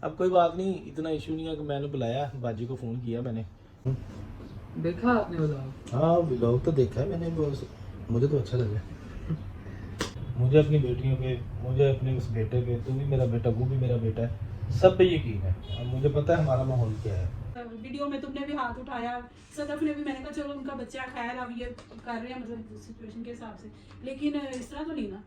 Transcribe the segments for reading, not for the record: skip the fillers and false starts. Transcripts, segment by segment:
अब कोई बात नहीं, इतना इशू नहीं है कि मैंने बुलाया, बाजी को फ़ोन किया मैंने। देखा आपने व्लॉग? हाँ व्लॉग तो देखा है मैंने, मुझे तो अच्छा लगा। मुझे अपनी बेटियों पे, मुझे अपने उस बेटे पे, तू भी मेरा बेटा, वो भी मेरा बेटा है, सब पे यकीन है। और मुझे पता है हमारा माहौल क्या है। वीडियो में तुमने भी हाथ उठाया, सदफ ने भी, मैंने कहा चलो उनका बच्चा खैर अब ये कर रहे हैं मतलब सिचुएशन के हिसाब से, लेकिन इस तरह तो नहीं ना,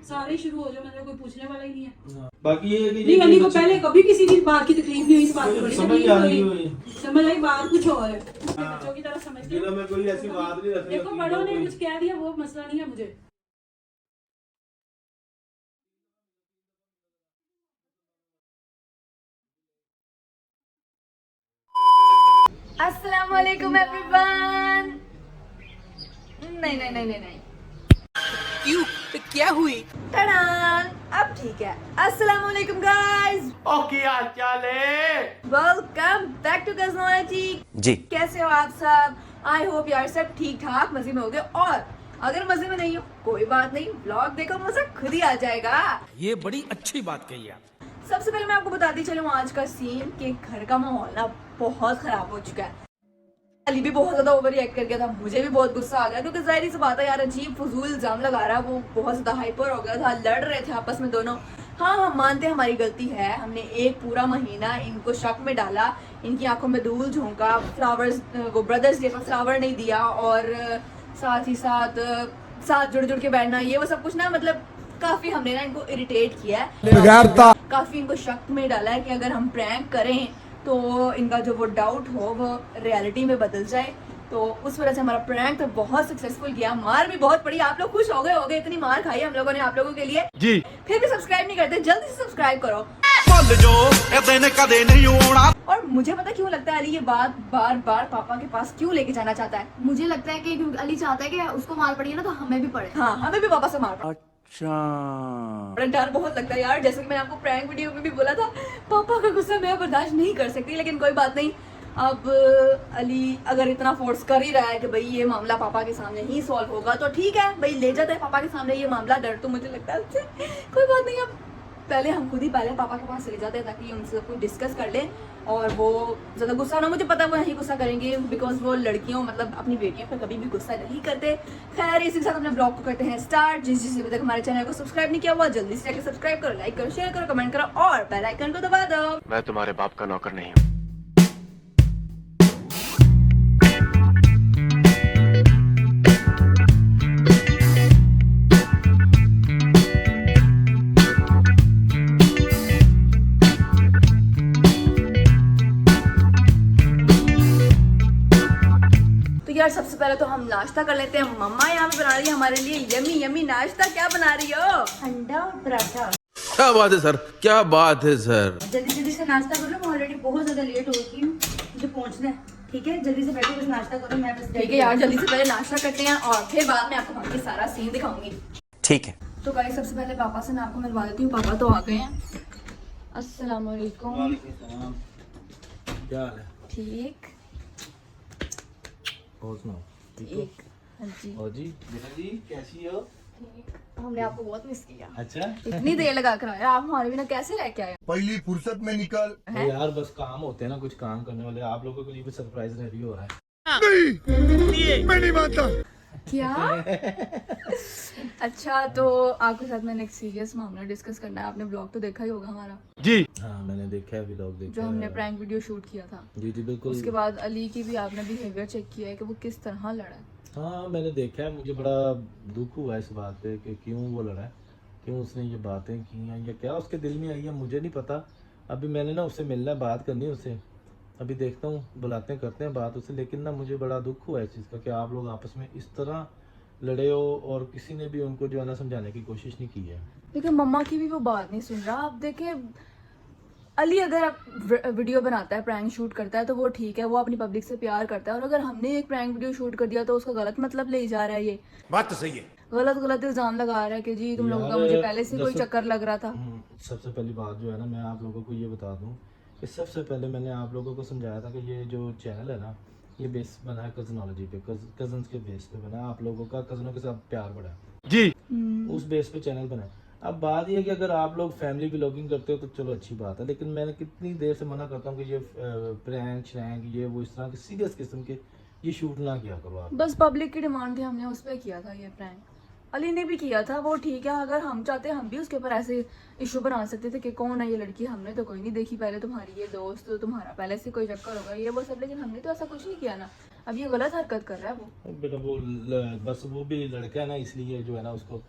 सारे ही शुरू हो जाओ, मतलब कोई पूछने वाला ही नहीं है। बाकी ये है कि नहीं, अली को पहले कभी किसी की बात की तकलीफ नहीं हुई, इस बात की बड़ी समझ तकलीफ आ रही हुई, समझ आई, बात कुछ और है। बच्चों की तरह समझते दिलों में कोई ऐसी बात नहीं रखनी देखो होती, बड़ों ने कोई- कुछ कह दिया वो मसला नहीं है मुझे। अस्सलाम वालेकुम एवरीवन। नहीं नहीं नहीं नहीं नहीं, क्यों? क्या हुई? टडान, अब ठीक है। अस्सलाम वालेकुम गाइस, ओके यार क्या ले वेलकम बैक टू कज़नोलॉजी। जी कैसे हो आप सब? आई होप यार सब ठीक ठाक मजे में होगे, और अगर मजे में नहीं हो कोई बात नहीं, व्लॉग देखो मजा खुद ही आ जाएगा। ये बड़ी अच्छी बात कही आप। सबसे पहले मैं आपको बताती चलूं आज का सीन कि घर का माहौल ना बहुत खराब हो चुका है। अली भी बहुत ज्यादा ओवर रिएक्ट कर गया था, मुझे भी बहुत गुस्सा आ गया, क्योंकि जाहिर सी बात है यार, अजीब फजूल इल्जाम लगा रहा है वो, बहुत ज्यादा हाइपर हो गया था, लड़ रहे थे आपस में दोनों। हाँ हम मानते हैं हमारी गलती है, हमने एक पूरा महीना इनको शक में डाला, इनकी आंखों में धूल झोंका, फ्लावर्स वो ब्रदर्स डे पर फ्लावर नहीं दिया, और साथ ही साथ जुड़ जुड़ के बैठना, ये वो सब कुछ ना, मतलब काफी हमने ना इनको इरिटेट किया है, काफी इनको शक में डाला है कि अगर हम प्रैंक करें तो इनका जो वो डाउट हो वो रियलिटी में बदल जाए। तो उस वजह से हमारा प्रैंक तो बहुत सक्सेसफुल गया, मार भी बहुत पड़ी, आप लोग खुश हो गए, इतनी मार खाई हम लोगों ने आप लोगों के लिए जी। फिर भी सब्सक्राइब नहीं करते, जल्दी से सब्सक्राइब करो। और मुझे पता क्यों लगता है अली ये बात बार बार पापा के पास क्यों लेके जाना चाहता है। मुझे लगता है कि अली चाहता है कि उसको मार पड़ी है ना तो हमें भी पड़े। हाँ हमें भी पापा से मार पड़ा। अच्छा बड़ा डर बहुत लगता है यार, जैसे कि मैंने आपको प्रैंक वीडियो में भी बोला था, पापा का गुस्सा मैं बर्दाश्त नहीं कर सकती, लेकिन कोई बात नहीं। अब अली अगर इतना फोर्स कर ही रहा है कि भाई ये मामला पापा के सामने ही सॉल्व होगा तो ठीक है भाई, ले जाते हैं पापा के सामने ये मामला। डर तो मुझे लगता है उससे, कोई बात नहीं, अब पहले हम खुद ही पहले पापा के पास ले जाते हैं ताकि उनसे कुछ डिस्कस कर लें और वो ज़्यादा गुस्सा ना, मुझे पता है वो नहीं गुस्सा करेंगे, बिकॉज वो लड़कियों मतलब अपनी बेटियों पर कभी भी गुस्सा नहीं करते। खैर इसी के साथ अपने ब्लॉग को करते हैं स्टार्ट। जिसने अभी तक हमारे चैनल को सब्सक्राइब नहीं किया हुआ जल्दी से जाकर सब्सक्राइब करो, लाइक करो, शेयर करो, कमेंट करो और बेल आइकन को दबा दो। मैं तुम्हारे बाप का नौकर नहीं हूँ। यार सबसे पहले तो हम नाश्ता कर लेते हैं। मम्मा यहाँ पे बना रही है हमारे लिए यमी यमी नाश्ता। क्या बना रही हो? अंडा और पराठा। क्या बात है सर, क्या बात है सर। जल्दी जल्दी से नाश्ता कर लो, मैं ऑलरेडी बहुत ज्यादा लेट हो गई हूँ, मुझे पहुँचना है। ठीक है जल्दी से बैठो, कुछ नाश्ता करो, मैं बस ठीक है यार, जल्दी से पहले नाश्ता करते हैं और फिर बाद में आपको बाकी सारा सीन दिखाऊंगी। ठीक है। तो गाइस सबसे पहले पापा से मैं आपको मिलवा देती हूँ, पापा तो आ गए हैं। अस्सलाम वालेकुम। क्या हाल है? ठीक और सुनाओ, ठीक हो? ठीक, हाँ जी और जी बेटा जी कैसी हो? हमने आपको बहुत मिस किया, अच्छा इतनी देर लगा कर आया, आप हमारे बिना कैसे रह के आए? पहली फुर्सत में निकल। हैं? यार बस काम होते हैं ना, कुछ काम करने वाले, आप लोगों के लिए भी सरप्राइज रेडी हो रहा है। मैं नहीं मानता। क्या? अच्छा तो आपके साथ मैंने एक सीरियस मामला डिस्कस करना है। आपने ब्लॉग तो देखा ही होगा हमारा, जी हाँ मैंने देखा है, व्लॉग देखा जो हमने है। प्रैंक वीडियो शूट किया था। जी जी बिल्कुल। उसके बाद अली की भी आपने बिहेवियर चेक किया है कि वो किस तरह लड़ा है। हाँ मैंने देखा है, मुझे बड़ा दुख हुआ इस बात पे कि क्यों वो लड़ा है, क्यों उसने ये बातें की हैं, या क्या उसके दिल में आई है मुझे नहीं पता। अभी मैंने ना उससे मिलना है, बात करनी है उससे, अभी देखता हूँ, बुलाते हैं करते हैं बात उससे। लेकिन ना मुझे बड़ा दुख हुआ इस चीज़ का कि आप लोग आपस में इस तरह लड़े हो और किसी ने भी उनको जो है ना समझाने की कोशिश नहीं की है। लेकिन मम्मा की भी वो बात नहीं सुन रहा। आप देखें अली अगर वीडियो बनाता है, प्रैंक शूट करता है तो वो ठीक है, वो अपनी पब्लिक से प्यार करता है, और अगर हमने एक प्रैंक वीडियो शूट कर दिया तो उसका गलत मतलब ले जा रहा है। ये बात तो सही है। गलत इल्जाम लगा रहा है कि जी तुम लोगों का यार, मुझे पहले से कोई जैसे- चक्कर लग रहा था। सबसे पहली बात जो है ना, मैं आप लोगों को ये बता दूं कि सबसे पहले मैंने आप लोगों को समझाया था कि ये जो चैनल है ना, ये बेस बना है कज़नोलॉजी पे, कज़न्स के बेस पे बना है, आप लोगों का कज़नों के साथ प्यार बढ़ा है, जी। उस बेस पे चैनल बना है। अब बात ये है कि अगर आप लोग फैमिली व्लॉगिंग करते हो तो चलो अच्छी बात है, लेकिन मैंने कितनी देर से मना करता हूँ कि ये प्रैंक श्रैंक ये वो इस तरह के सीरियस किस्म के ये शूट ना किया करो आप। बस पब्लिक की डिमांड थी, हमने उस पर किया था ये प्रैंक। अली ने भी किया था, वो ठीक है, अगर हम चाहते हम भी उसके ऊपर ऐसे इशू बना सकते थे कि कौन है ये लड़की, हमने तो कोई नहीं देखी पहले, तुम्हारी ये दोस्त तो तुम्हारा पहले से कोई चक्कर होगा ये वो सब, लेकिन हमने तो ऐसा कुछ नहीं किया ना। अब ये गलत हरकत कर रहा है वो। बेटा वो बस वो भी लड़का है ना, इसलिए जो है ना उसको,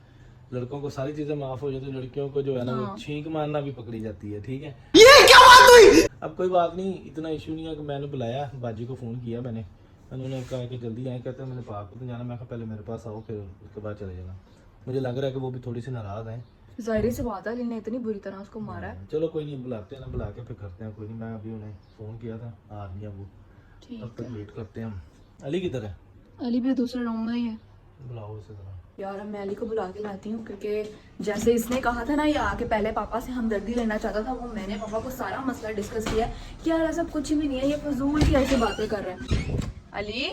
लड़कों को सारी चीजें माफ हो जाती है, लड़कियों को जो है ना वो छींक मारना भी पकड़ी जाती है। ठीक है, ये क्या बात हुई? अब कोई बात नहीं, इतना इशू नहीं है कि मैंने बुलाया, बाजी को फोन किया मैंने, उन्होंने कहा कि जल्दी आए, कहते हैं मैंने पार्क को तो जाना, मैं कहा पहले मेरे पास आओ फिर उसके बाद चले जाना। मुझे लग रहा है कि वो भी थोड़ी सी नाराज है। जाहिर सी बात है, अली ने इतनी बुरी तरह उसको मारा है। चलो कोई नहीं, बुलाते हैं ना, बुला के फिर करते हैं, कोई नहीं। मैं अभी उन्हें फोन किया था, आ रही है वो, तब तक वेट करते हैं हम। अली किधर है? अली भी दूसरे रूम में ही है। बुलाओ उसे जरा। यार अब मैं अली को बुला के लाती हूँ, क्योंकि जैसे इसने कहा था ना ये आके पहले पापा से हमदर्दी लेना चाहता था, वो मैंने पापा को सारा मसला डिस्कस किया कि यार ऐसा कुछ भी नहीं है, ये फजूल की ऐसी बातें कर रहे हैं। अली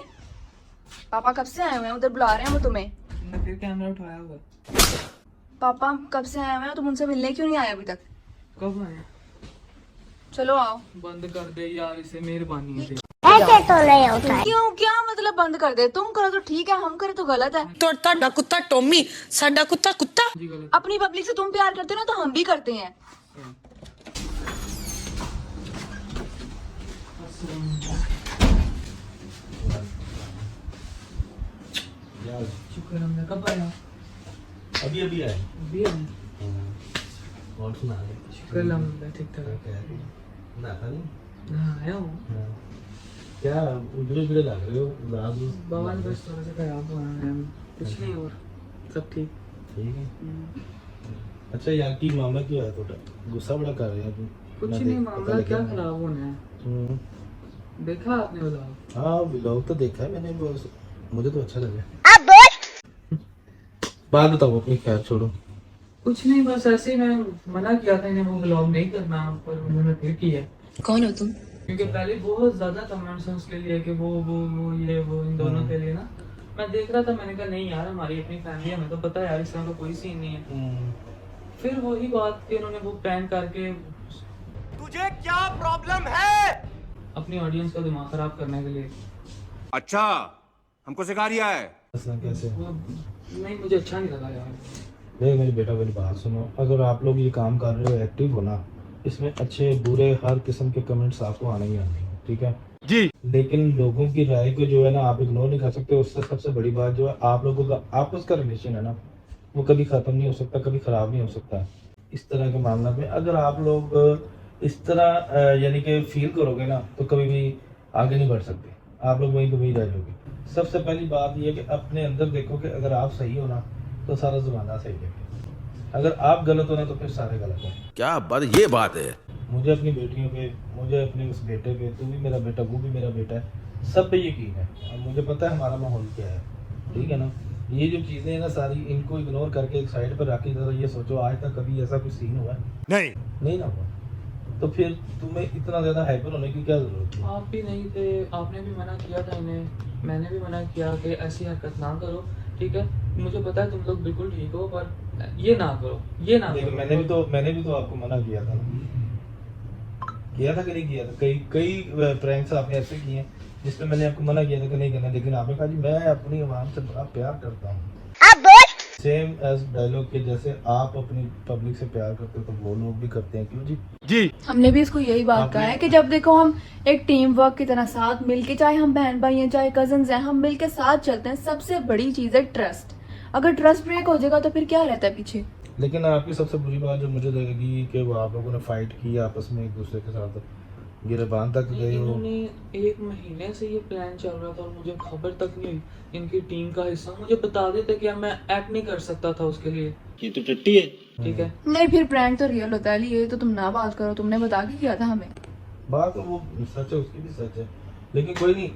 पापा कब से आए हुए हैं, उधर बुला रहे हैं वो तुम्हें। तुमने फिर कैमरा उठाया हुआ? पापा कब से आए हुए हैं, तुम उनसे मिलने क्यों नहीं आए अभी तक? कब आए? चलो आओ। बंद कर दे यार इसे, मेहरबानी है। क्यों, क्या मतलब बंद कर दे? तुम करो तो ठीक है, हम करे तो गलत है। तो ताड़ा कुत्ता टॉमी, साडा कुत्ता कुत्ता। जी गलत। अपनी पब्लिक से तुम प्यार करते हो ना, तो हम भी करते हैं। यार शुक्र है, हमने कब आया? अभी अभी आए। अभी आए। और सुना दे। शुक्र है, ठीक ठाक है। नाता नहीं? हाँ आया हूँ। क्या उजड़े उजड़े लग रहे हो, उदास बाबा ने बस थोड़ा सा खराब हुआ है, कुछ नहीं और सब ठीक। ठीक है। अच्छा यार की मामला क्या है, थोड़ा गुस्सा बड़ा कर रहे हैं। कुछ नहीं, मामला क्या खराब होना है। देखा आपने व्लॉग? हाँ व्लॉग तो देखा है मैंने, बस मुझे तो अच्छा लगा। बात बताओ अपनी, खैर छोड़ो। कुछ नहीं, बस ऐसे ही मैं मना किया था इन्हें वो व्लॉग नहीं करना, पर उन्होंने फिर किया। कौन हो तुम? क्योंकि पहले बहुत ज्यादा कमेंट्स हैं उसके लिए कि वो ये वो इन दोनों के लिए ना, मैं देख रहा था, मैंने कहा नहीं यार हमारी अपनी फैमिली है, हमें तो पता है यार इस तरह का कोई सीन नहीं है। फिर वही बात कि उन्होंने वो प्रैंक करके तुझे क्या प्रॉब्लम है? अपनी ऑडियंस का दिमाग खराब करने के लिए। अच्छा हमको सिखा रिया है? कैसे? वो नहीं, मुझे अच्छा नहीं लगा यार। देख मेरे बेटा मेरी बात सुनो, अगर आप लोग ये काम कर रहे हो एक्टिव हो ना, इसमें अच्छे बुरे हर किस्म के कमेंट्स आपको आने ही आने हैं, ठीक है जी। लेकिन लोगों की राय को जो है ना आप इग्नोर नहीं कर सकते। उससे सबसे बड़ी बात जो है, आप लोगों का आपस का रिलेशन है ना, वो कभी खत्म नहीं हो सकता, कभी खराब नहीं हो सकता। इस तरह के मामला में अगर आप लोग इस तरह यानी कि फील करोगे ना, तो कभी भी आगे नहीं बढ़ सकते, आप लोग वहीं पे वहीं रह जाओगे। सबसे पहली बात यह है कि अपने अंदर देखो कि अगर आप सही हो ना, तो सारा ज़माना सही है, अगर आप गलत हो ना, तो फिर सारे गलत हैं। क्या बात, ये बात है। मुझे अपनी बेटियों पे, मुझे अपने उस बेटे पे, तू भी मेरा बेटा, वो भी मेरा बेटा है, सब पे यकीन है। और मुझे पता है हमारा माहौल क्या है, ठीक है ना। ये जो चीज़ें हैं ना सारी, इनको इग्नोर करके एक साइड पर रख के जरा ये सोचो, आज तक कभी ऐसा कुछ सीन हुआ है? नहीं ना हुआ, तो फिर तुम्हें इतना ज़्यादा हाइपर होने की क्या ज़रूरत है? आप भी नहीं थे, आपने भी मना किया था इन्हें, मैंने भी मना किया कि ऐसी हरकत ना करो, ठीक है। मुझे पता है तुम लोग बिल्कुल ठीक हो, पर ये ना करो, ये ना देखो करो। मैंने भी तो आपको मना किया था ना, किया था कि नहीं किया था? कई प्रैंक्स आपने ऐसे किए हैं जिसमें मैंने आपको मना किया था कि नहीं करना, लेकिन आपने कहा जी मैं अपनी आवाम से बड़ा प्यार करता हूँ। सेम एज डायलॉग के जैसे आप अपनी पब्लिक से प्यार करते हो, तो वो लोग भी करते हैं, क्यों जी? हमने भी इसको यही बात कहा है कि जब देखो हम एक टीम वर्क की तरह साथ मिलके, चाहे हम बहन भाई हैं चाहे कजन्स हैं, हम मिलके साथ चलते हैं। सबसे बड़ी चीज है ट्रस्ट। अगर ट्रस्ट ब्रेक हो जाएगा तो फिर क्या रहता है पीछे। लेकिन आपकी सबसे बुरी बात जो मुझे लगेगी कि वो आप लोगों ने फाइट की आपस में, एक दूसरे के साथ गिरबान तक गए हो। इन्होंने 1 महीने से ये प्लान चल रहा था और मुझे खबर तक नहीं हुई। इनकी टीम का हिस्सा मुझे बता देते कि मैं एक्ट नहीं कर सकता था उसके लिए। ये तो टट्टी है, ठीक है। नहीं फिर प्रैंक तो रियल होता है, ये तो तुम ना बात करो, तुमने बता के किया था हमें। बात वो सच है, उसकी भी सच है, लेकिन कोई नहीं,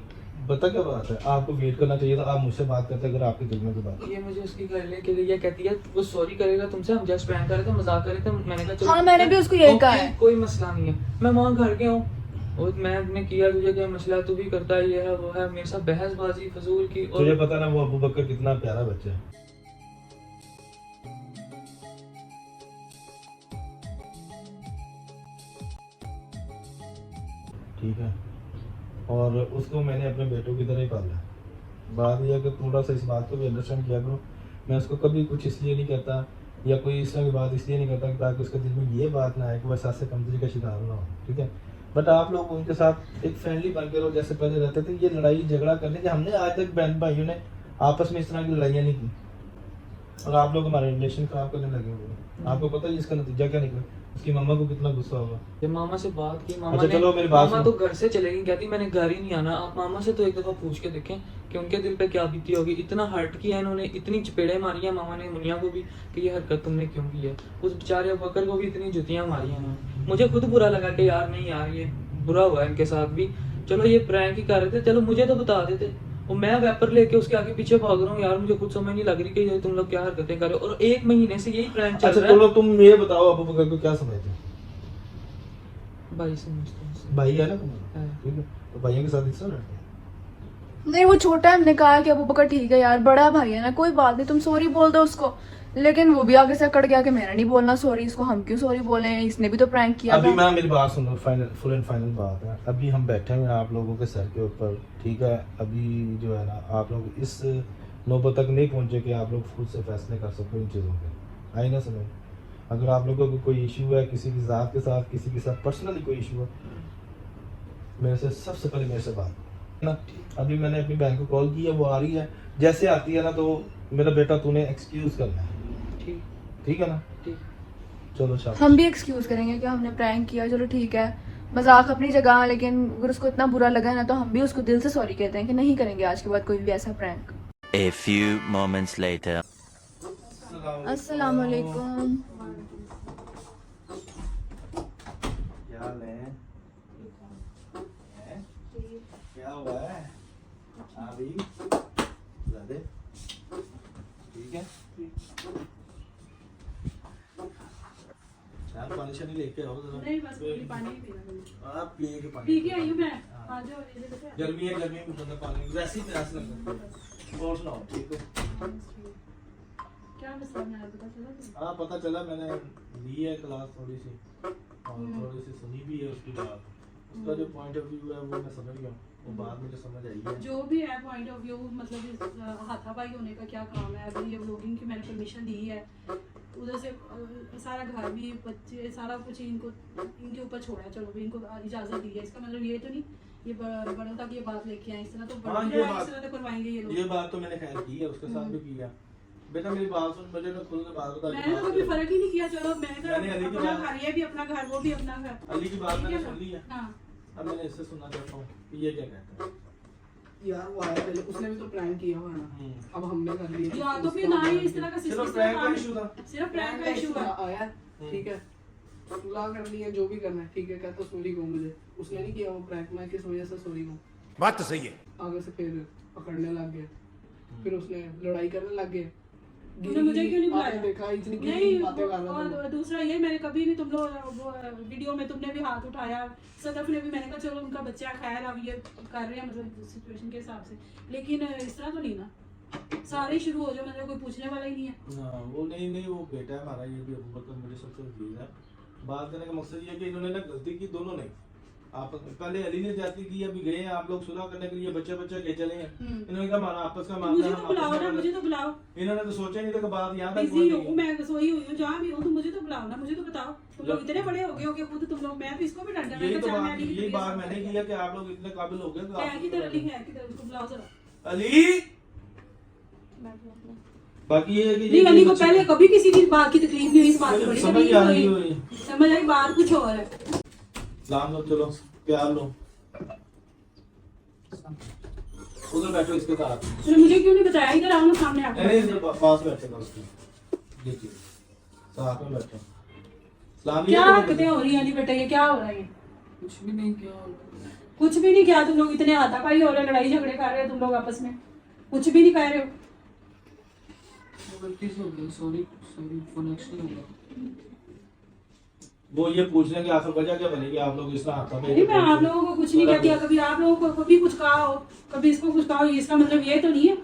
पता क्या बात है, आपको वेट करना चाहिए था। आप मुझसे बात करते अगर आपके दिल में कोई बात। ये मुझे उसकी करने के लिए कहती है वो सॉरी करेगा तुमसे, हम जस्ट प्रैंक कर रहे थे, मजाक कर रहे थे। मैंने कहा चलो, हाँ मैंने भी उसको यही कहा है। कोई मसला नहीं है, मैं वहाँ घर गया हूँ और मैंने किया, तुझे क्या मसला, तू भी करता है, ये है वो है, मेरे साथ बहसबाजी फजूल की। और तुझे पता ना वो अबू बकर कितना प्यारा बच्चा है। ठीक है, और उसको मैंने अपने बेटों की तरह ही पाला। बात यह है कि थोड़ा सा इस बात को भी अंडरस्टैंड किया करो, मैं उसको कभी कुछ इसलिए नहीं करता या कोई इस तरह की बात इसलिए नहीं करता ताकि उसके दिल में ये बात ना आए कि वह सास से कमजोरी का शिकार ना हो, ठीक है। बट आप लोग उनके साथ एक फ्रेंडली बन के रहो जैसे पहले रहते थे। ये लड़ाई झगड़ा करने के हमने आज तक बहन भाइयों ने आपस में इस तरह की लड़ाइयाँ नहीं की, और आप लोग हमारे रिलेशन खराब करने लगे हुए हैं। आपको पता है इसका नतीजा क्या निकला? उसकी मामा को कितना गुस्सा होगा। जब मामा से बात की, मामा अच्छा, ने चलो मेरी बात मामा सुनो। तो घर से चले गई, कहती मैंने घर ही नहीं आना। आप मामा से तो एक दफा पूछ के देखें कि उनके दिल पे क्या बीती होगी। इतना हर्ट किया इन्होंने, इतनी चपेड़े मारी है मामा ने मुनिया को भी कि ये हरकत तुमने क्यों की है। उस बेचारे बकर को भी इतनी जुतियां मारी हैं उन्होंने। मुझे खुद बुरा लगा कि यार नहीं यार ये बुरा हुआ इनके साथ भी। चलो ये प्रैंक ही कर रहे थे, चलो मुझे तो बता देते। और मैं वेपर लेके उसके आगे पीछे भाग रहा हूँ यार, मुझे खुद समझ नहीं लग रही कि ये तुम लोग क्या हरकतें कर रहे हो। और 1 महीने से यही प्रैंक चल अच्छा रहा है। चलो तुम ये बताओ अबू बकर को क्या समझते हो? भाई समझते हैं। भाई है ना तुम्हारा, हाँ। ठीक है, तो भाइयों के साथ इस तरह लड़ते हैं। नहीं वो छोटा है, हमने कहा कि अबू बकर ठीक है यार, बड़ा भाई है ना, कोई बात नहीं, तुम सॉरी बोल दो उसको। लेकिन वो भी आगे से अकड़ गया कि मैंने नहीं बोलना सॉरी, इसको हम क्यों सॉरी बोले, इसने भी तो प्रैंक किया अभी था। मैं मेरी बात सुनो, फाइनल फुल एंड फाइनल बात है। अभी हम बैठे हैं आप लोगों के सर के ऊपर, ठीक है। अभी जो है ना आप लोग इस नौबत तक नहीं पहुंचे कि आप लोग खुद से फैसले कर सको इन चीज़ों के, आई ना समझ। अगर आप लोगों को कोई इशू है किसी की ज़ात के साथ, किसी के साथ पर्सनली कोई इशू है, मेरे से सबसे पहले मेरे से बात करो ना। अभी मैंने अपनी बहन को कॉल किया, वो आ रही है, जैसे आती है ना तो मेरा बेटा तूने एक्सक्यूज़ करना है, ठीक ठीक है ना? ठीक। चलो शाबाश। हम भी एक्सक्यूज करेंगे कि हमने प्रैंक किया, चलो ठीक है, मजाक अपनी जगह, लेकिन अगर उसको इतना बुरा लगा है ना तो हम भी उसको दिल से सॉरी कहते हैं कि नहीं करेंगे आज के बाद कोई भी ऐसा prank. A few moments later. अस्सलाम वालेकुम। क्या हाल है? क्या हुआ है? अभी ज़्यादा ठीक है? यार पानी शानी लेके आओ जरा। नहीं बस पानी ही पीना है। आप पिए के पानी। पी के आई हूँ मैं। आ जाओ ये देखो। गर्मी में बंदा पानी वैसे ही प्यास लगता है। और सुनाओ, ठीक हो? क्या मसला है आपको पता चला? हाँ पता चला, मैंने ली है क्लास थोड़ी सी और थोड़ी सी सुनी भी है उसकी बात। उसका जो पॉइंट ऑफ व्यू है वो मैं समझ गया, वो बात मुझे समझ आई है। जो भी है पॉइंट ऑफ व्यू, मतलब इस हाथापाई होने का क्या काम है? अभी ये व्लॉगिंग की मैंने परमिशन दी है, उधर से सारा घर भी, बच्चे, सारा कुछ इनको इनके ऊपर छोड़ा है। चलो भी इनको इजाज़त दी है, इसका मतलब ये तो नहीं ये बड़ों तक ये बात लेके आए। इस तरह तो हाँ, बड़े ये इस बात- तरह तो करवाएंगे ये लोग। ये बात तो मैंने खैर की है, उसके साथ भी किया। बेटा मेरी बात सुन, मुझे ना खुद से बात बता। मैंने तो कभी फर्क ही नहीं किया। चलो मैंने मैंने अली की अपना बात- घर, ये भी अपना घर, वो भी अपना घर। अली की बात ठीक मैंने है ना? सुन ली है। हाँ। अब मैंने इससे सुनना चाहता हूँ कि ये क्या कहता है। यार वो आया पहले, उसने भी तो प्रैंक किया हुआ है ना, अब हमने कर लिया। या तो फिर ना ही इस तरह का चलो सिस्टम प्रैंक का इशू था। सिर्फ प्रैंक का इशू है। आया ठीक है, सुलह कर लिया, जो भी करना है ठीक है, कहता सॉरी कहूँ मुझे, उसने नहीं किया वो प्रैंक, मैं किस वजह से सॉरी कहूँ। बात तो सही है। आगे से फिर पकड़ने लग गए, फिर उसने लड़ाई करने लग गए। तूने मुझे क्यों नहीं बुलाया? देखा इतनी नहीं, गिरी बातें कर रहा था। और दूसरा ये, मैंने कभी नहीं, तुम लोग वीडियो में तुमने भी हाथ उठाया, सदफ ने भी, मैंने कहा चलो उनका बच्चा खैर अब ये कर रहे हैं मतलब सिचुएशन के हिसाब से, लेकिन इस तरह तो नहीं ना, सारे ही शुरू हो जाओ, मतलब कोई पूछने वाला ही नहीं है। हाँ वो नहीं वो बेटा है हमारा, ये भी अबू बकर मेरे सबसे वजीर है। बात करने का मकसद ये है कि इन्होंने ना गलती की दोनों ने। आप पहले अली ने जाती की, अभी गए हैं आप लोग सुलह करने के लिए, बच्चे के चले हैं। इन्होंने कहा हमारा आपस का मामला मुझे है, तो हम बुलाओ आपस ना, में मुझे तो बुलाओ। इन्होंने तो सोचा नहीं था कि बात यहाँ तक बिजी पहुंच हूँ गई। मैं, सोई हुई हूँ, जहाँ भी हूँ, तो मुझे तो बुलाओ ना, मुझे तो बताओ। तुम लोग इतने बड़े हो गए होगे खुद तुम लोग, मैं तो इसको भी डांटा। यही तो बात, यही बात मैंने की है कि आप लोग इतने काबिल हो गए। है किधर अली, है किधर, उसको बुलाओ जरा। अली बाकी ये है कि नहीं, अली को पहले कभी किसी की बात की तकलीफ नहीं हुई, इस बात की बड़ी समझ तकलीफ आ रही हुई। है। समझ आई, बात कुछ और है। सलाम लो, चलो प्यार लो, उधर बैठो इसके साथ। तूने मुझे क्यों नहीं बताया? इधर आओ ना सामने आप। नहीं इधर पास बैठेगा उसके, देखिए साथ में बैठो। सलाम क्या हरकतें हो रही हैं अली बेटा, ये क्या हो रहा है? कुछ भी नहीं किया। कुछ भी नहीं किया। तुम लोग इतने हाथापाई हो रहे हैं, लड़ाई झगड़े कर रहे हो तुम लोग आपस में, कुछ भी नहीं कह रहे हो। गलती से हो गई, सॉरी सॉरी, फोन एक्शन हो गया। वो ये पूछ रहे हैं कि आखिर वजह क्या बनेगी आप लोग इस हाथ में। नहीं, मैं आप लोगों को कुछ नहीं कहती, कभी आप लोगों को कभी कुछ कहा हो, कभी इसको कुछ कहा हो, इसका मतलब ये तो नहीं है।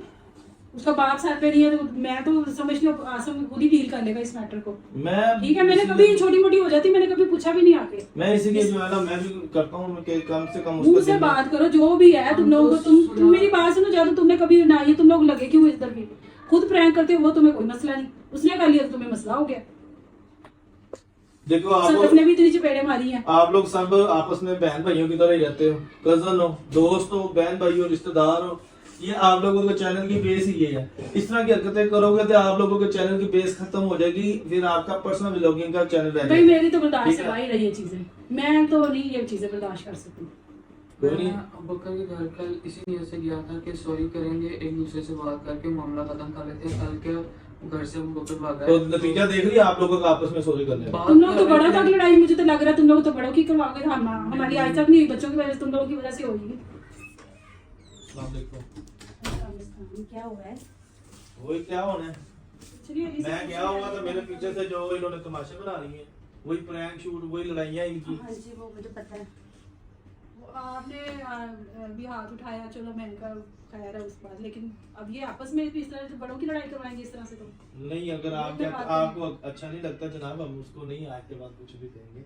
उसका बाप साथ पे नहीं है तो मैं तो समझती हूँ आसम खुद ही डील कर लेगा इस मैटर को। मैं ठीक है, मैंने कभी छोटी मोटी हो जाती, मैंने कभी पूछा भी नहीं आके। मैं इसीलिए जो है ना मैं भी करता हूँ कि कम से कम मुंह से बात करो जो भी है। तुम लोगों को तुम मेरी बात सुनो, ज्यादा तुमने कभी ना ये तुम लोग लगे क्यों इस तरह की खुद प्रैंक करते हो, वो तुम्हें कोई मसला नहीं, उसने कर लिया तो तुम्हें मसला हो गया। देखो आप सदफ ने भी तुझे चपेड़े मारी हैं। आप लोग सब आपस में बहन भाइयों की तरह ही रहते हो, कजन हो, दोस्त हो, बहन भाई हो, रिश्तेदार हो। ये आप लोगों के चैनल की बेस ही ये है। इस तरह की हरकतें करोगे तो आप लोगों के चैनल की बेस खत्म हो जाएगी, फिर आपका पर्सनल व्लॉगिंग का चैनल रह भाई जाएगा। मेरी तो बर्दाश्त ठीक से है? बाहर है ये चीजें, मैं तो नहीं ये चीजें बर्दाश्त कर सकती। मैं बकर के घर कल इसी नीयत से गया था कि सॉरी करेंगे, एक दूसरे से बात करके मामला खत्म कर लेते हैं। कल के घर से वो बकर भागा तो है। नतीजा देख लिया आप लोगों का आपस में सॉरी करने का। तुम लोग तो बड़ा तक लड़ाई, मुझे तो लग रहा है तुम लोग तो बड़ों की करवाओगे। हमारी आज तक नहीं हुई, बच्चों की वजह से तुम लोगों की वजह से होगी। अस्सलाम वालेकुम। क्या हुआ है? वही क्या होना है, चलिए अभी से मैं गया हुआ तो मेरे पीछे से जो इन्होंने तमाशे बना रही हैं, वही प्रैंक शूट, वही लड़ाइयाँ इनकी। हाँ जी, वो मुझे पता है। वो आपने भी हाथ उठाया, चलो मैंने कहा खैर है उस बात, लेकिन अब ये आपस में भी इस तरह से बड़ों की लड़ाई करवाएंगे इस तरह से तो नहीं, अगर ये बात है। आपको अच्छा नहीं लगता जनाब, हम उसको नहीं आज के बाद कुछ भी कहेंगे,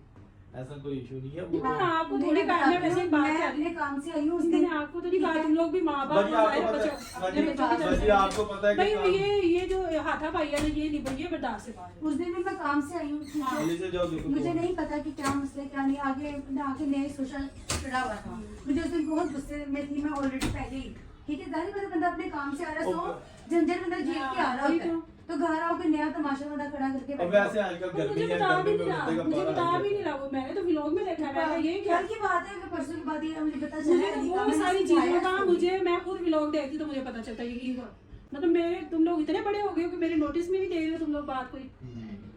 ऐसा कोई इशू नहीं है। वो हाँ, आपको थोड़ी काम है, वैसे एक बात मैं है। अपने काम से आई हूँ उस मैंने दिन। आपको तो नहीं कहा, तुम लोग भी माँ बाप बाजी आपको हमारे पता है, बच्चों अपने बाजी- बच्चों की तरफ बाजी से। आपको पता है कि भाई काम- ये जो हाथापाई है ना, ये नहीं भाई, ये बर्दाश्त से बाहर है। उस दिन भी मैं काम से आई हूँ। जल्दी से जाओ देखो। मुझे नहीं पता कि क्या मसला है, क्या नहीं। आगे नए सोशल चढ़ा हुआ था। मुझे उस दिन बहुत गुस्से में थी मैं ऑलरेडी पहले ही। ठीक है, जाहिर बात है, बंदा अपने काम से आ रहा है, तो झंझट बंदा झेल के आ रहा होता है, तो घर आओ के नया तमाशा बंदा खड़ा करके अब बैठा वैसे आजकल मुझे गर्मी है, बता भी गर्मी नहीं में रहा, बंदे का मुझे पारा बता आ भी गया। नहीं रहा, वो मैंने तो व्लॉग में देखा है। ये क्या कल की बात है कि परसों की बात है, मुझे पता चला मुझे है, तो निकाह बहुत में सारी सिखाया चीजों का है। मुझे, मैं खुद व्लॉग देखती तो मुझे पता चलता है यकीन करो। मतलब मेरे तुम लोग इतने बड़े हो गए हो कि मेरे नोटिस में नहीं दे रहे तुम लोग बात कोई।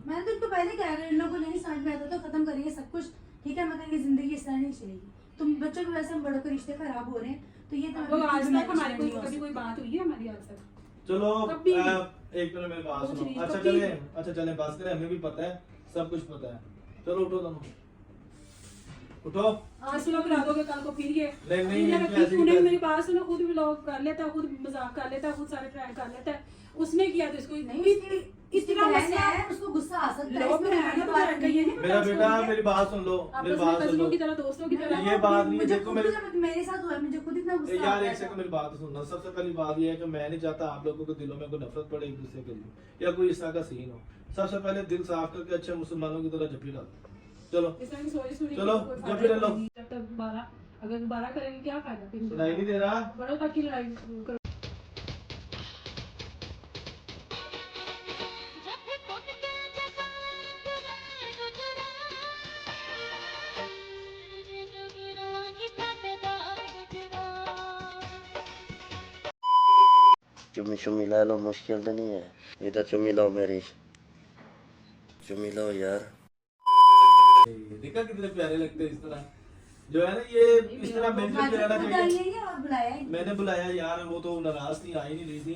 मैंने तो इनको पहले कहा, अगर इन लोगों को नहीं समझ में आता तो खत्म करेंगे सब कुछ। ठीक है, मगर ये जिंदगी इस तरह नहीं चलेगी। तुम बच्चों की वजह से हम बड़ों के रिश्ते खराब हो रहे हैं, तो ये तो लोग आज तक हमारे नहीं कोई हो कभी सकता। कोई बात हुई है हमारी आज तक? चलो कभी नहीं। एक मिनट मेरी बात कुछ सुनो। नहीं, अच्छा कभी चले, अच्छा चले, बात करें, हमें भी पता है, सब कुछ पता है। चलो उठो दोनों, उठो। आज लोग करा दोगे, कल को फिर ये नहीं, नहीं, ये नहीं, रखी, ऐसी तूने बात- मेरी बात सुनो, खुद व्लॉग कर लेता, खुद मजाक कर लेता, खुद सारे ट्राई कर लेता है। उसने किया तो इसको नहीं, इतना बहन मसला है, उसको गुस्सा आ सकता है, लोग इसमें हैं, बड़ी तो बात बहन का नहीं ये है। नहीं मेरा बेटा मेरी बात सुन लो, मेरी आपस में बात सुन लो। कजनों की तरह, दोस्तों की तरह। ये बात नहीं है, मुझे देखो खुद मेरे जब मेरे साथ हुआ, मुझे खुद इतना गुस्सा यार आ एक गया सेकंड था। मेरी बात सुनना। सबसे पहली बात ये है कि मैं नहीं चाहता आप लोगों के दिलों में कोई नफरत पड़े एक दूसरे के लिए, या कोई इस तरह का सीन हो। सबसे पहले दिल साफ करके अच्छे मुसलमानों की तरह जपी लो। चलो इस तरह की सोच सुनी चलो, कोई जब फायदा फिर लो। नहीं। जब तक 12 अगर 12 करेंगे क्या फायदा फिर? सुनाई नहीं दे रहा। बड़ों तक की लड़ाई करो। चुम्मी चुम्मी ला लो, मुश्किल तो नहीं है। ये तो चुम्मी लो मेरी, चुम्मी लो यार। देखा कितने प्यारे लगते हैं इस तरह, जो है ना ये इस तरह मिलकर रहना चाहिए। और बुलाया है। मैंने बुलाया यार, वो तो नाराज थी, आई नहीं रही थी।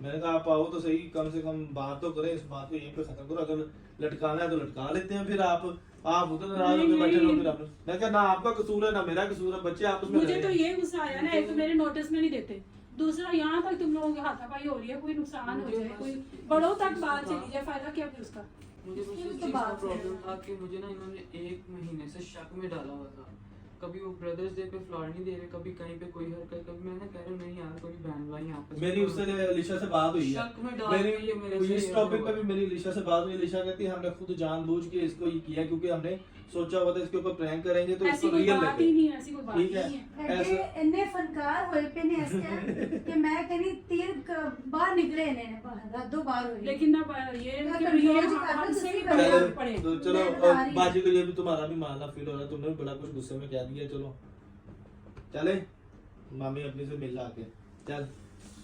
मैंने कहा आप आओ तो सही, कम से कम बात तो करें, इस बात को यहीं पे खत्म करो। अगर लटकाना है तो लटका लेते हैं, फिर आप उधर नाराज होकर बैठे रहो। फिर आप, मैं कहा ना आपका कसूर है ना मेरा कसूर है, बच्चे आपस में मुझे लड़ तो रहे हैं। ये गुस्सा आया ना, एक तो मेरे नोटिस में नहीं देते, दूसरा यहाँ तक तुम लोगों की हाथापाई हो रही है, कोई नुकसान हो जाए, कोई बड़ों तक बात चली जाए, फायदा क्या फिर उसका? मुझे बस ये इस तो चीज़ का बात है। प्रॉब्लम था कि मुझे ना इन्होंने 1 महीने से शक में डाला हुआ था। कभी वो ब्रदर्स डे पे फ्लावर नहीं दे रहे, कभी कहीं पे कोई हरकत, कभी मैंने कह रहा नहीं यार कोई बहन भाई यहाँ पे। मेरी उससे लिशा से बात हुई है, शक में डाल के ये मेरे से इस ये टॉपिक हुआ। पे भी मेरी लिशा से बात हुई। लिशा कहती है हमने खुद जानबूझ के इसको ये किया, क्योंकि हमने सोचा हुआ था इसके ऊपर प्रैंक करेंगे तो ऐसी इसको कोई रियल बात ही लगे। नहीं है, ऐसी कोई बात ठीक ही है, नहीं है। ऐसा एडे इन्ने फनकार होए पे ने ऐसे कि मैं कहनी तीर बाहर निकले ने बाहर रातों बाहर हुई। लेकिन ना ये मैं कि कंट्रोल ये जी कर रहा हूं, हमसे भी दूसरी बड़े बात पड़े। तो चलो, मैं बता रही हूँ। बाजी को ये भी तुम्हारा भी मानना फील हो रहा है, तुमने भी बड़ा कुछ गुस्से में कह दिया। चलो चले, मामी अपनी से मिल आके चल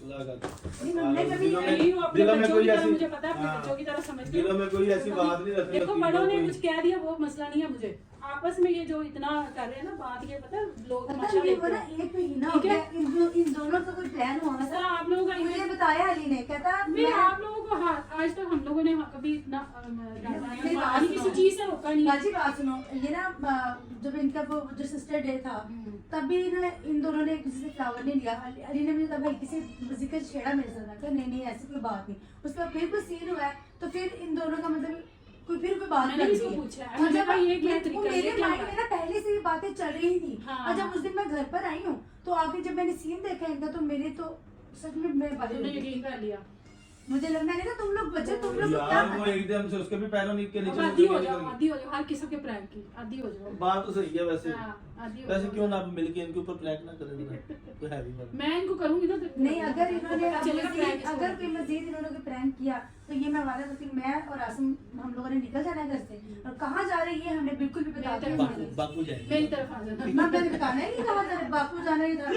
सुधा कर। नहीं, हमने कभी दिलों में- नहीं हो अपने दिलों में बच्चों कोई की तरह, ऐसी- मुझे पता है अपने हाँ, बच्चों की तरह समझते दिलों हो। में कोई ऐसी बात नहीं रखनी। देखो बड़ों ने कुछ कह दिया वो मसला नहीं है मुझे, आपस में ये जो इतना कर रहे हैं ना बात, ये पता है लोग पता तमाशा नहीं वो लेते ना हैं। एक महीना हो ठीक है? गया इन दोनों का कोई प्लान हुआ सर था। आप लोगों का मुझे बताया अली ने, कहता नहीं मैं आप लोगों को आज तक हम लोगों ने कभी इतना डांटा मेरी नहीं, बात किसी सुनो। चीज से रोका नहीं। बाजी बात सुनो, ये ना जब इनका वो जो सिस्टर डे था तब भी ना इन दोनों ने किसी से फ्लावर नहीं लिया। अली ने मुझे कहा भाई किसी जिक्र छेड़ा मेरे साथ, नहीं नहीं ऐसी कोई बात नहीं। उसके बाद फिर कोई सीन हुआ है तो फिर इन दोनों का मतलब फिर कोई बात मैंने कर इसको दी है। पूछा है, और मैंने जब कहा ये क्या वो तरीका है, मेरे ये क्या माइंड है? में ना पहले से ये बातें चल रही थी। हाँ। और जब उस दिन मैं घर पर आई हूँ तो आगे जब मैंने सीन देखा इनका तो मेरे तो सच में मैं बात तुमने यकीन कर लिया। मुझे लगा, मैंने कहा तुम लोग बच्चे तुम लोग क्या यार वो एकदम से उसके भी पैरों नीचे अब नीचे आदी हो निकल जाओ, गई। आदी हो जाओ हर किस्म के प्रैंक की, आदी हो जाओ। बात तो सही है वैसे। हाँ, आदी हो वैसे जाओ। क्यों ना आप मिलके इनके ऊपर प्रैंक ना करें जरा, कोई हैवी बात। मैं इनको करूंगी ना तो नहीं अगर इन्होंने पता चलेगा prank इसको। अगर कोई मजीद इन्होंने कोई प्रैंक किया तो ये मैं वादा करती हूँ, मैं और आसम हम लोगों ने निकल जाना है घर से। और कहाँ जा रही है हमने बिल्कुल भी बता दिया बापू बापू जाएंगे। मेरी तरफ आ जाना। ना मैंने बताना ही नहीं कहा था बापू जाना है इधर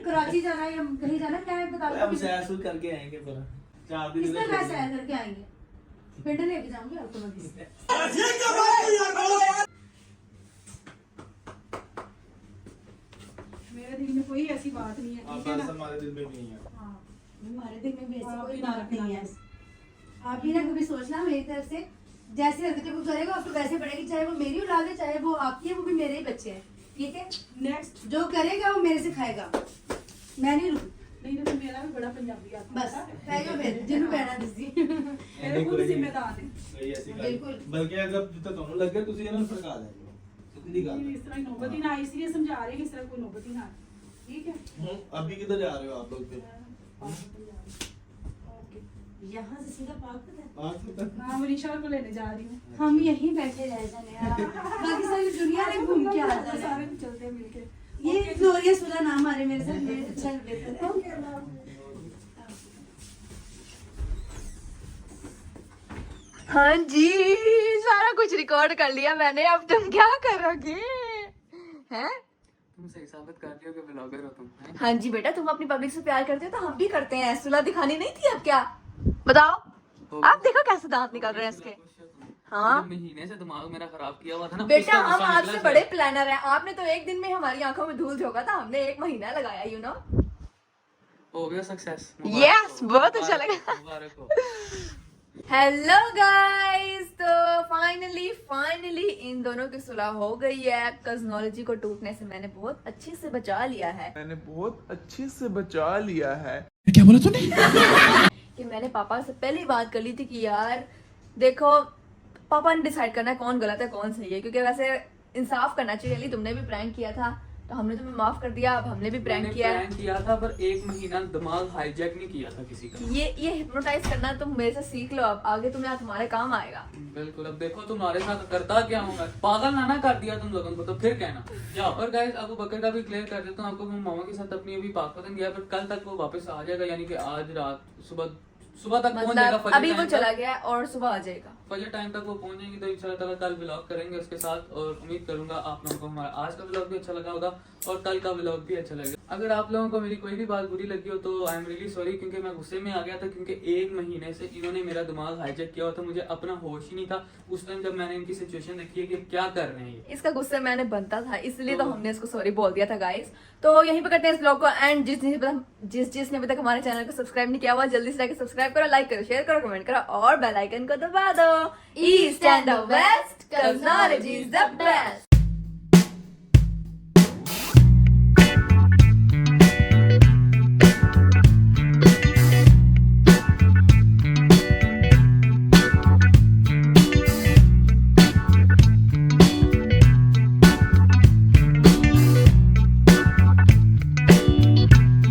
कराची जाना है या कहीं जाना है, क्या बता हम सैर सूर करके आएंगे पर 4 दिन किस इधर तरह छोड़ सैर करके आएंगे, पिंड लेके जाऊंगी आपको मैं किसी। मेरे दिल में कोई ऐसी बात नहीं है, आप ठीक है बस ना? हमारे दिल में नहीं है। हाँ। हमारे दिल में भी ऐसी आप कोई भी बात ना नहीं है। रखना। आप भी ना कभी सोचना मेरी तरफ से जैसी हरकतें वो करेगा उसको वैसे पड़ेगी, चाहे वो मेरी औलाद है चाहे वो आपकी है, वो भी मेरे ही बच्चे हैं, ठीक है? नेक्स्ट जो करेगा वो मेरे से खाएगा, मैं नहीं रुक। नहीं तो मेरा भी बड़ा पंजाबी आता बस है। पैगा फिर जिन्हों पैना दिसी मेरे खुद जिम्मेदार है। कोई ऐसी बात बिल्कुल। बल्कि अगर जितना दोनों लग गए ਤੁਸੀਂ ਇਹਨਾਂ ਨੂੰ ਫੜਕਾ ਦੇਂਗੇ ਸਿੱਧੀ ਗੱਲ इस तरह की नौबत ही ना आए, इसलिए समझा रहे हैं कि इस तरह कोई नौबत ही ना आए, ठीक है? है। अभी किधर जा रहे हो आप लोग फिर? ओके। यहाँ से सीधा पार्क तक है। पार्क तक? हाँ मनीषा को लेने जा रही हूँ। हम यहीं बैठे रह जाने यार, बाकी सारी दुनिया ने घूम के आ सारे जाए। चलते हैं मिलके। ये ग्लोरियस वाला नाम आ रहे मेरे साथ, मेरे अच्छा बेहतर है। हाँ जी सारा कुछ रिकॉर्ड कर लिया मैंने, अब तुम क्या करोगे हैं? तुम सही साबित कर रही हो कि ब्लॉगर हो तुम, हैं? हाँ जी बेटा, तुम अपनी पब्लिक से प्यार करते हो तो हम भी करते हैं। सुलह दिखानी नहीं थी अब क्या बताओ? आप देखो कैसे दांत निकल रहे हैं इसके। हाँ जब महीने से दिमाग मेरा खराब किया हुआ था ना, बेटा उसका हम गुस्सा आपसे निकला बड़े था। प्लानर हैं। आपने तो एक दिन में हमारी आंखों में धूल झोंका था, हमने 1 महीना लगाया, यू नो। हो गया सक्सेस। Yes, बहुत अच्छा लगा। मुबारक हो। हेलो गाइस, तो फाइनली इन दोनों की सुलह हो गई है। कज़नोलॉजी को टूटने से मैंने बहुत अच्छे से बचा लिया है। क्या बोला तूने? कि मैंने पापा से पहले ही बात कर ली थी कि यार देखो, पापा ने डिसाइड करना है कौन गलत है कौन सही है, क्योंकि वैसे इंसाफ करना चाहिए। अली तुमने भी प्रैंक किया था तो हमने तुम्हें माफ कर दिया, अब हमने भी प्रैंक मैंने किया है। प्रैंक किया था पर 1 महीना दिमाग हाईजैक नहीं किया था किसी का। ये हिप्नोटाइज करना तुम मेरे से सीख लो, अब आगे तुम्हें तुम्हारे काम आएगा। बिल्कुल। अब देखो तुम्हारे साथ करता क्या हूँ मैं, पागल ना कर दिया तुम लोगों को तो फिर कहना जाओ। और गाइस अबू बकर का भी क्लियर कर देता हूँ आपको, मैं मामा के साथ अपनी अभी पाकपतन गया, पर कल तक वो वापस आ जाएगा, यानी कि आज रात सुबह तक पहुंच जाएगा। मतलब अभी वो चला गया और सुबह आ जाएगा। फजर टाइम तक वो पहुंचेंगे तो इंशाल्लाह ताला कल व्लॉग करेंगे उसके साथ। और उम्मीद करूंगा आप लोगों को हमारा आज का व्लॉग भी अच्छा लगा होगा और कल का व्लॉग भी अच्छा लगेगा। अगर आप लोगों को मेरी कोई भी बात बुरी लगी हो तो आई एम रियली सॉरी, क्योंकि मैं गुस्से में आ गया था, क्योंकि 1 महीने से इन्होंने मेरा दिमाग हाईजैक किया हुआ था। मुझे अपना होश ही नहीं था उस टाइम जब मैंने इनकी सिचुएशन देखी है कि क्या कर रहे हैं ये। इसका गुस्से मैंने बनता था, इसलिए तो हमने इसको सॉरी बोल दिया था गाइस। तो यहीं पे करते हैं इस ब्लॉग को एंड। जिसने अभी तक हमारे चैनल को सब्सक्राइब नहीं किया हुआ जल्दी से जाकर सब्सक्राइब करो, लाइक करो, शेयर करो, कमेंट करो और बेल आइकन को दबा दो। East and the west, cosmology is the best.